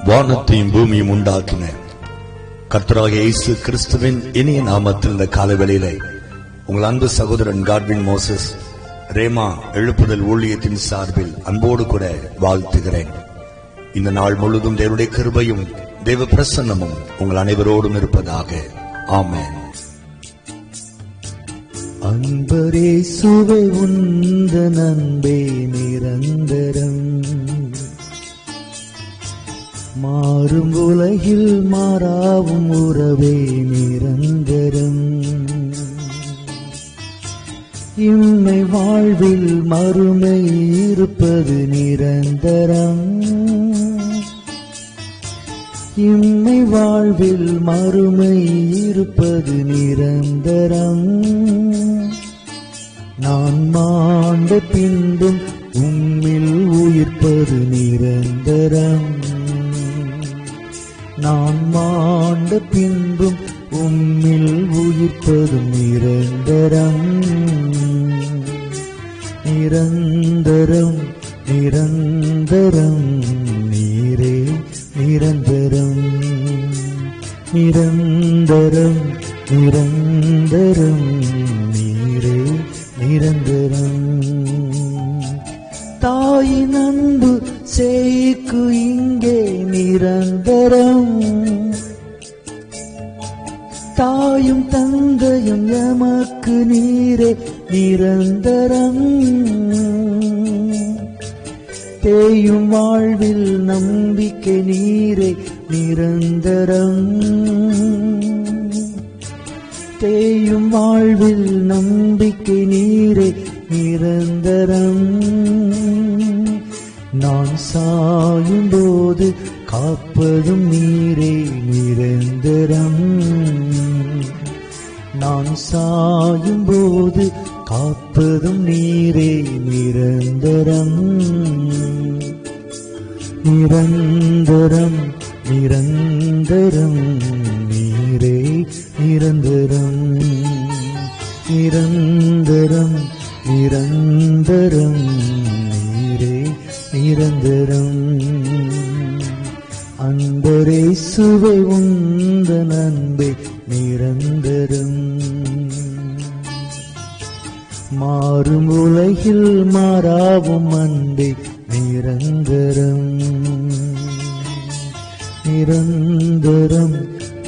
வானத்தையும் பூமியும் உண்டாக்கின கர்த்தராகிய இயேசு கிறிஸ்துவின் இனிய நாமத்தில் இந்த காலவேளையிலே உங்கள் அன்பு சகோதரன் காட்வின் மோசஸ் ரேமா எழுப்புதல் ஊழியத்தின் சார்பில் அன்போடு கூட வாழ்த்துகிறேன். இந்த நாள் முழுதும் தேவனுடைய கிருபையும் தேவ பிரசன்னமும் உங்கள் அனைவரோடும் இருப்பதாக. ஆமென். அன்பரே சுவை உந்த நன்பே நிரந்தரம், மாறும் உலகில் மாறாவும் உறவே நிரந்தரம், இம்மை வாழ்வில் மறுமை இருப்பது நிரந்தரம், இம்மை வாழ்வில் மறுமை இருப்பது நிரந்தரம், நான் மாண்ட பின்பும் உம்மில் உயிர்ப்பது நிரந்தரம், நான் மாண்ட பின்பும் உம்மில் உயிர்ப்பது நிரந்தரம், நிரந்தரம் நிரந்தரம் நீரே நிரந்தரம், நிரந்தரம் நிரந்தரம் நீரே நிரந்தரம், தாயின் அன்பு சேய்க்கு இங்கே நிரந்தரம், தாயும் தந்தையும் எமக்கு நீரே நிரந்தரம், தேயும் வாழ்வில் நம்பிக்கை நீரே நிரந்தரம், தேயும் வாழ்வில் நம்பிக்கை நீரே நிரந்தரம், நான் சாயும் போது காப்பதும் நீரே நிரந்தரம், நான் சாயும் போது காப்பதும் நீரே நிரந்தரம், நிரந்தரம் நிரந்தரம் நீரே நிரந்தரம், நிரந்தரம் நிரந்தரம் நீரே நிரந்தரம், அன்பரே சுவை உந்த நன்பே நிரந்தரம், மாறும் உலகில் மாறாவும் அன்பே நிரந்தரம், நிரந்தரம்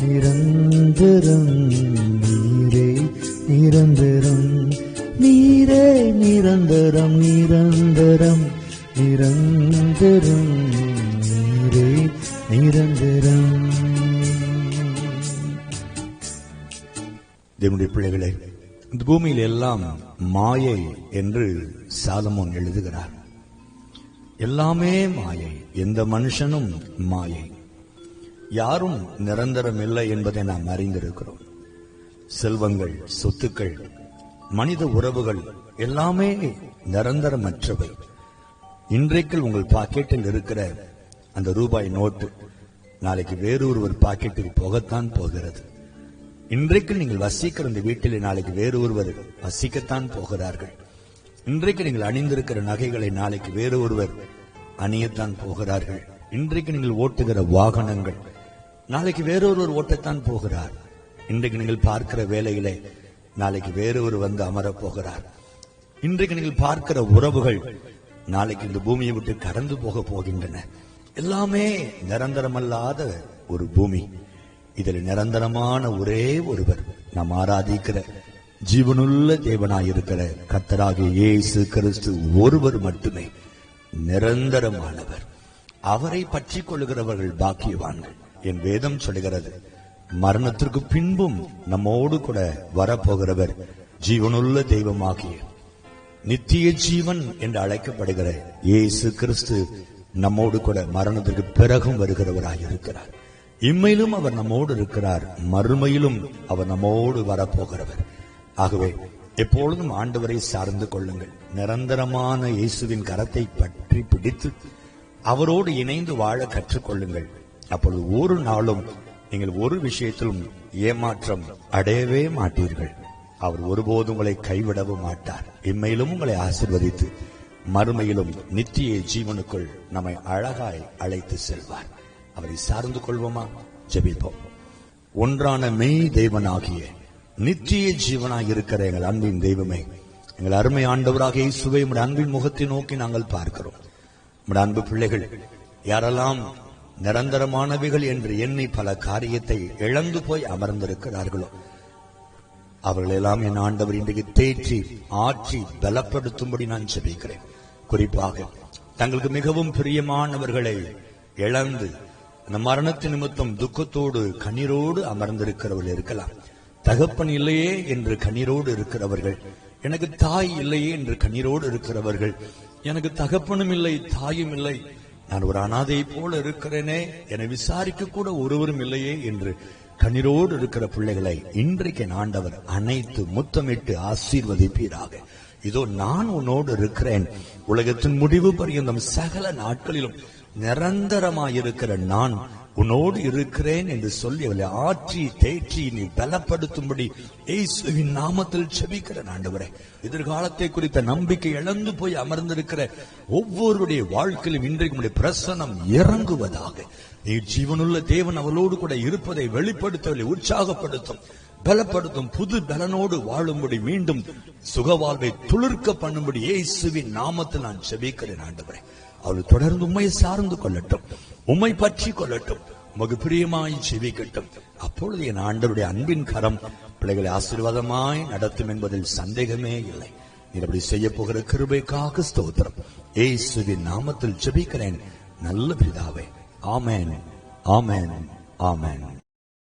நிரந்தரம் நீரே நிரந்தரம், நீரே நிரந்தரம், நிரந்தரம் நிரந்தரம் நீரே நிரந்தரம். தேவனுடைய பிள்ளைகளே, இந்த பூமியில் எல்லாம் மாயை என்று சாலமோன் எழுதுகிறார். எல்லாமே மாயை, எந்த மனுஷனும் மாயை, யாரும் நிரந்தரம் இல்லை என்பதை நாம் அறிந்திருக்கிறோம். செல்வங்கள், சொத்துக்கள், மனித உறவுகள் எல்லாமே நிரந்தரமற்றவை. இன்றைக்கு உங்கள் பாக்கெட்டில் இருக்கிற அந்த ரூபாய் நோட்டு நாளைக்கு வேறொருவர் பாக்கெட்டுக்கு போகத்தான் போகிறது. இன்றைக்கு நீங்கள் வசிக்கிற இந்த வீட்டிலே நாளைக்கு வேறு ஒருவர் வசிக்கத்தான் போகிறார்கள். இன்றைக்கு நீங்கள் அணிந்திருக்கிற நகைகளை நாளைக்கு வேறு ஒருவர் அணியத்தான் போகிறார்கள். இன்றைக்கு நீங்கள் ஓட்டுகிற வாகனங்கள் நாளைக்கு வேறொருவர் ஓட்டத்தான் போகிறார். இன்றைக்கு நீங்கள் பார்க்கிற வேலையிலே நாளைக்கு வேறொரு வந்து அமரப் போகிறார். இன்றைக்கு நீங்கள் பார்க்கிற உறவுகள் நாளைக்கு இந்த பூமியை விட்டு கடந்து போக போகின்றன. எல்லாமே நிரந்தரமல்லாத ஒரு பூமி. இதில் நிரந்தரமான ஒரே ஒருவர், நாம் ஆராதிக்கிற ஜீவனுள்ள தேவனாயிருக்கிற கர்த்தராகிய இயேசு கிறிஸ்து ஒருவர் மட்டுமே நிரந்தரமானவர். அவரை பற்றி கொள்ளுகிறவர்கள் பாக்கியவான்கள். என் வேதம் சொல்லுகிறது, மரணத்திற்கு பின்பும் நம்மோடு கூட வரப்போகிறவர் ஜீவனுள்ள தெய்வமாகிய நித்திய ஜீவன் என்று அழைக்கப்படுகிற இயேசு கிறிஸ்து நம்மோடு கூட மரணத்திற்கு பிறகும் வருகிறவராயிருக்கிறார். இம்மையிலும் அவர் நம்மோடு இருக்கிறார், மறுமையிலும் அவர் நம்மோடு வரப்போகிறவர். ஆகவே எப்பொழுதும் ஆண்டவரை சார்ந்து கொள்ளுங்கள். நிரந்தரமான இயேசுவின் கரத்தை பற்றி பிடித்து அவரோடு இணைந்து வாழ கற்றுக்கொள்ளுங்கள். அப்பொழுது ஒரு நாளும் நீங்கள் ஒரு விஷயத்திலும் ஏமாற்றம் அடையவே மாட்டீர்கள். அவர் ஒருபோதும் உங்களை கைவிடவும் மாட்டார். இம்மையிலும் உங்களை ஆசீர்வதித்து மறுமையிலும் நித்திய ஜீவனுக்குள் நம்மை அழகாய் அழைத்து செல்வார். அவரை சார்ந்து கொள்வோமா? ஜெபிப்போம். ஒன்றான மெய் தேவனாகிய நித்திய ஜீவனாய் இருக்கிற எங்கள் அன்பின் தெய்வமே, எங்கள் அருமை ஆண்டவராக இயேசுவை உம்முடைய அன்பின் முகத்தை நோக்கி நாங்கள் பார்க்கிறோம். உம்முடைய அன்பு பிள்ளைகள் யாரெல்லாம் நிரந்தரமானவைகள் என்று எண்ணி பல காரியத்தை இழந்து போய் அமர்ந்திருக்கிறார்களோ அவர்களெல்லாம் என் ஆண்டவர் இன்றைக்கு தேற்றி ஆற்றி பலப்படுத்தும்படி நான் ஜெபிக்கிறேன். குறிப்பாக தங்களுக்கு மிகவும் பிரியமானவர்களை இழந்து அந்த மரணத்து நிமித்தம் துக்கத்தோடு கண்ணீரோடு அமர்ந்திருக்கிறவர்கள் இருக்கலாம். தகப்பன் இல்லையே என்று கண்ணீரோடு இருக்கிறவர்கள், எனக்கு தாய் இல்லையே என்று கண்ணீரோடு இருக்கிறவர்கள், எனக்கு தகப்பனும் இல்லை தாயும் இல்லை, நான் ஒரு அனாதை போல இருக்கிறேனே, என்னை விசாரிக்க கூட ஒருவரும் இல்லையே என்று கண்ணீரோடு இருக்கிற பிள்ளைகளை இன்றைக்கு ஆண்டவர் அனைத்து முத்தமிட்டு ஆசீர்வதிப்பீராக. இதோ நான் உன்னோடு இருக்கிறேன், உலகத்தின் முடிவு பரியந்தம் சகல நாட்களிலும் நிரந்தரமாயிருக்கிற நான் உன்னோடு இருக்கிறேன் என்று சொல்லி அவளை ஆற்றி தேற்றி நீ பலப்படுத்தும்படி இயேசுவின் நாமத்தில் ஜெபிக்கிறேன். ஆண்டவரே, எதிர்காலத்தை குறித்த நம்பிக்கை இழந்து போய் அமர்ந்திருக்கிற ஒவ்வொருடைய வாழ்க்கையிலும் இன்றைக்கு உம்முடைய பிரசன்னம் இறங்குவதாக. நீ ஜீவனுள்ள தேவன் அவளோடு கூட இருப்பதை வெளிப்படுத்தவில்லை, உற்சாகப்படுத்தும், பலப்படுத்தும், புது பலனோடு வாழும்படி மீண்டும் சுகவாழ்வை துளிர்க்க பண்ணும்படி இயேசுவின் நாமத்தில் நான் ஜெபிக்கிறேன். ஆண்டவரே, அவள் தொடர்ந்து உம்மை சார்ந்து கொள்ளட்டும், உம்மை பற்றி கொள்ளட்டும், உமக்கு பிரியமாய் ஜெபிக்கட்டும். அப்பொழுது என் ஆண்டவருடைய அன்பின் கரம் பிள்ளைகளை ஆசீர்வாதமாய் நடத்தும் என்பதில் சந்தேகமே இல்லை. நீர் அப்படி செய்ய போகிற கிருபைக்காக ஸ்தோத்திரம். இயேசுவின் நாமத்தில் ஜெபிக்கிறேன் நல்ல பிதாவே. ஆமென், ஆமென், ஆமென்.